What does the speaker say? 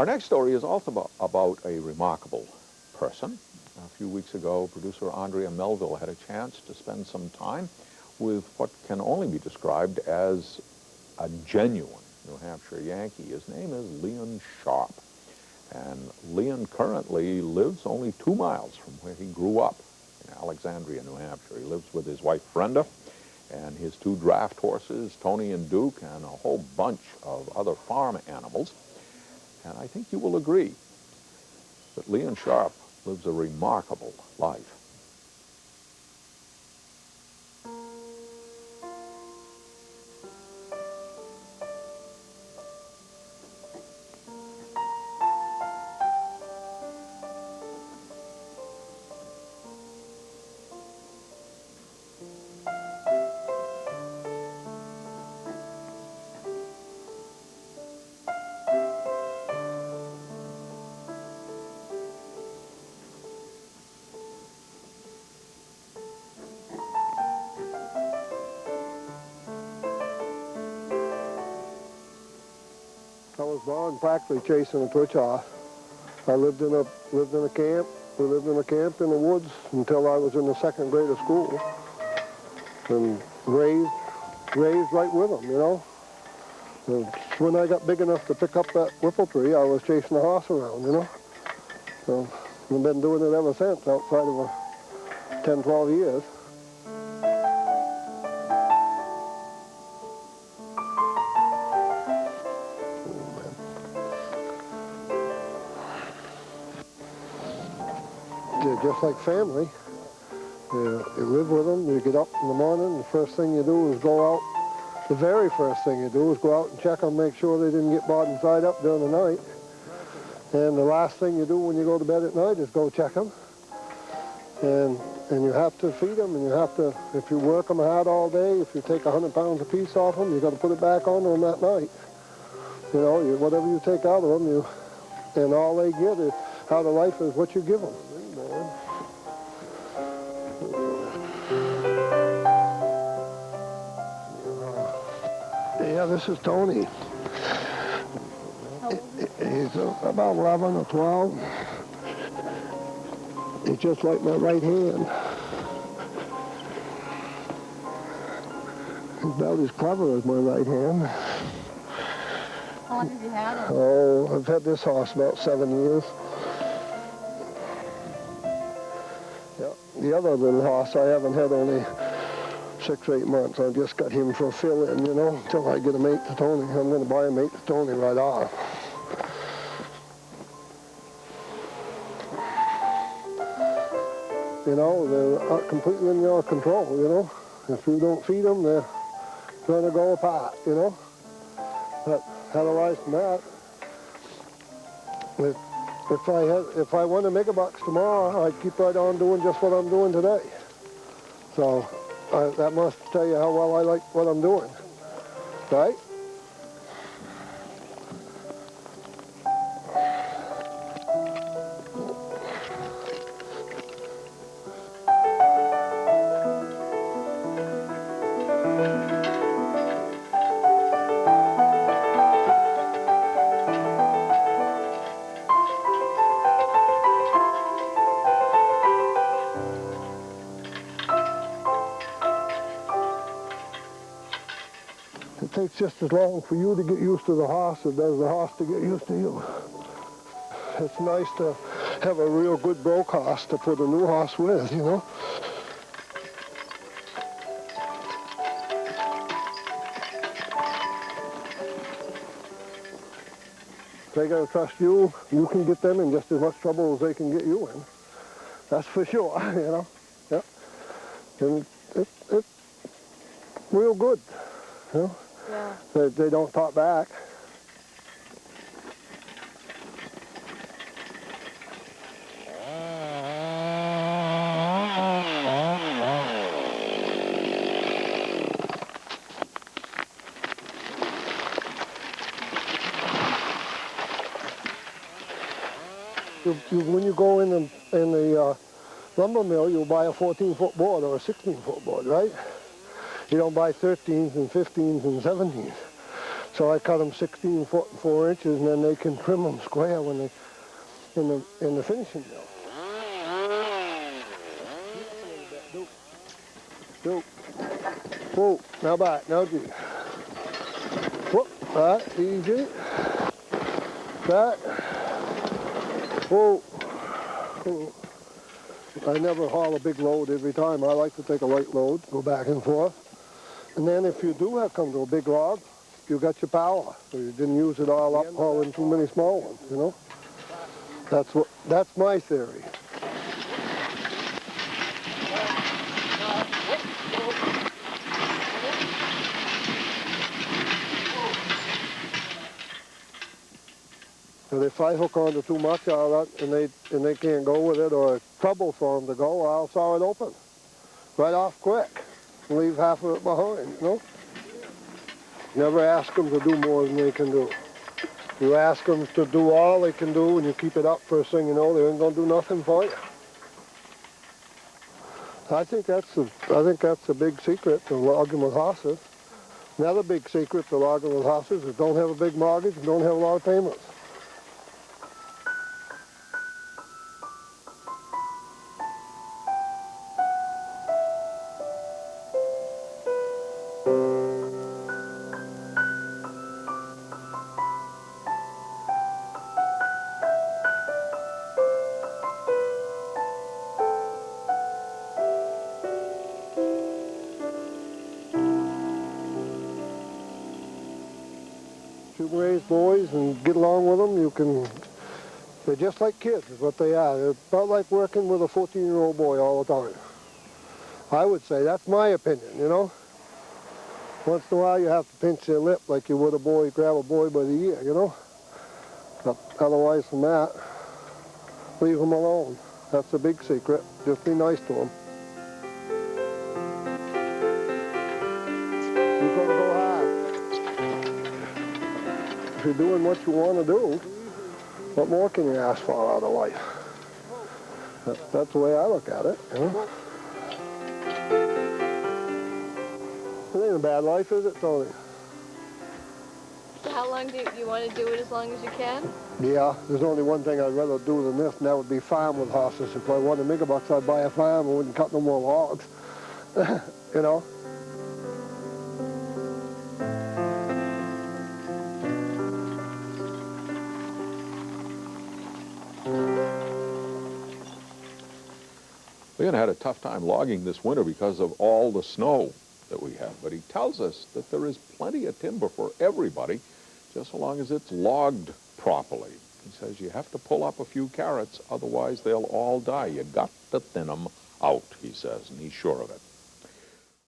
Our next story is also about a remarkable person. A few weeks ago, producer Andrea Melville had a chance to spend some time with what can only be described as a genuine New Hampshire Yankee. His name is Leon Sharp. And Leon currently lives only 2 miles from where he grew up in Alexandria, New Hampshire. He lives with his wife, Brenda, and his 2 draft horses, Tony and Duke, and a whole bunch of other farm animals. And I think you will agree that Leon Sharp lives a remarkable life. I was born practically chasing a twitch horse. I lived in a camp. We lived in a camp in the woods until I was in the 2nd grade of school, and raised right with them, you know. And when I got big enough to pick up that whipple tree, I was chasing a horse around, you know. So I've been doing it ever since, outside of 10, 12 years. Just like family. You live with them, you get up in the morning, the first thing you do is go out. The very first thing you do is go out and check them, make sure they didn't get bought inside up during the night. And the last thing you do when you go to bed at night is go check them. And you have to feed them, and you have to, if you work them hard all day, if you take 100 pounds a piece off them, you got to put it back on them that night. You know, whatever you take out of them, and all they get is, out of life is what you give them. Yeah, this is Tony. He's about 11 or 12. He's just like my right hand. He's about as clever as my right hand. How long have you had him? Oh, I've had this horse about 7 years. Yeah, the other little horse I haven't had only 6 or 8 months. I just got him for a fill-in, you know, until I get a mate to Tony. I'm going to buy a mate to Tony right off. You know, they're completely in your control, you know. If you don't feed them, they're going to go apart, you know. But otherwise than that, if I won the mega bucks tomorrow, I'd keep right on doing just what I'm doing today. So that must tell you how well I like what I'm doing, right? It takes just as long for you to get used to the horse as it does the horse to get used to you. It's nice to have a real good broke horse to put a new horse with, you know. If they gotta trust you, you can get them in just as much trouble as they can get you in. That's for sure, you know. Yeah. And it's real good, you know. Yeah. They don't talk back. When you go in the lumber mill, you'll buy a 14-foot board or a 16-foot board, right? You don't buy 13s and 15s and 17s. So I cut them 16 foot and 4 inches, and then they can trim them square when they in the finishing mill. Do. Whoa, now back, now G. Whoop, that, easy. That. Whoa. I never haul a big load every time. I like to take a light load, go back and forth. And then if you do have come to a big log, you got your power. So you didn't use it all up hauling too many small ones, you know? That's my theory. But if I hook onto too much out of that and they can't go with it, or it's trouble for them to go, I'll saw it open. Right off quick. Leave half of it behind, you know? Never ask them to do more than they can do. You ask them to do all they can do, and you keep it up, first thing you know, they ain't gonna do nothing for you. I think that's a big secret to logging with horses. Another big secret to logging with horses is don't have a big mortgage and don't have a lot of payments. You raise boys and get along with them, they're just like kids is what they are. They're about like working with a 14-year-old boy all the time. I would say, that's my opinion, you know. Once in a while you have to pinch their lip like you would grab a boy by the ear, you know. But otherwise than that, leave them alone. That's the big secret. Just be nice to them. You've got to go hard. If you're doing what you want to do, what more can you ask for out of life? That's the way I look at it, you know? It ain't a bad life, is it, Tony? So how long do you want to do it? As long as you can? Yeah, there's only one thing I'd rather do than this, and that would be farm with horses. If I wanted megabucks, I'd buy a farm and wouldn't cut no more logs, you know? Leon had a tough time logging this winter because of all the snow that we have, but he tells us that there is plenty of timber for everybody, just so long as it's logged properly. He says you have to pull up a few carrots, otherwise they'll all die. You got to thin them out, he says, and he's sure of it.